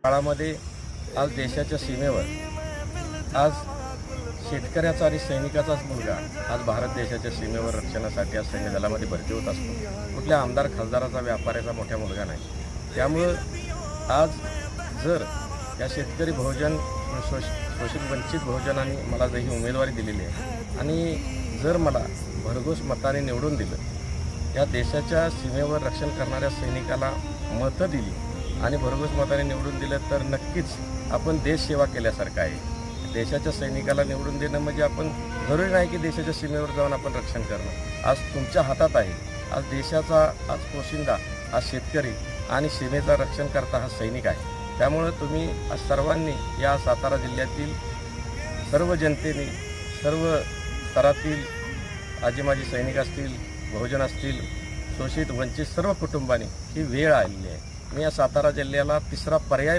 काळामध्ये आज देशाच्या सीमेवर आज शेतकऱ्याचा आणि सैनिकाचाच मुलगा आज भारत देशाच्या सीमेवर रक्षणासाठी आज सैन्य दलामध्ये भरती होत असतो. कुठल्या आमदार खासदाराचा व्यापाऱ्याचा मोठा मुलगा नाही. त्यामुळं आज जर या शेतकरी बहुजन शोषित वंचित बहुजनांनी मला ही उमेदवारी दिलेली आहे आणि जर मला भरघोस मताने निवडून दिलं, या देशाच्या सीमेवर रक्षण करणाऱ्या सैनिकाला मतं दिली आणि भरघोस मताने निवडून दिलं तर नक्कीच आपण देश सेवा केल्यासारखं आहे. देशाच्या सैनिकाला निवडून देणं म्हणजे आपण जरुरी नाही की देशाच्या सीमेवर जाऊन आपण रक्षण करणं. आज तुमच्या हातात आहे. आज देशाचा आज पोशिंदा हा शेतकरी आणि सीमेचं रक्षण करता हा सैनिक आहे. त्यामुळं तुम्ही आज सर्वांनी या सातारा जिल्ह्यातील सर्व जनतेने, सर्व स्तरातील आजी माजी सैनिक असतील, बहुजन असतील, शोषित वंचित सर्व कुटुंबांनी ही वेळ आलेली आहे. मी या सातारा जिल्ह्याला तिसरा पर्याय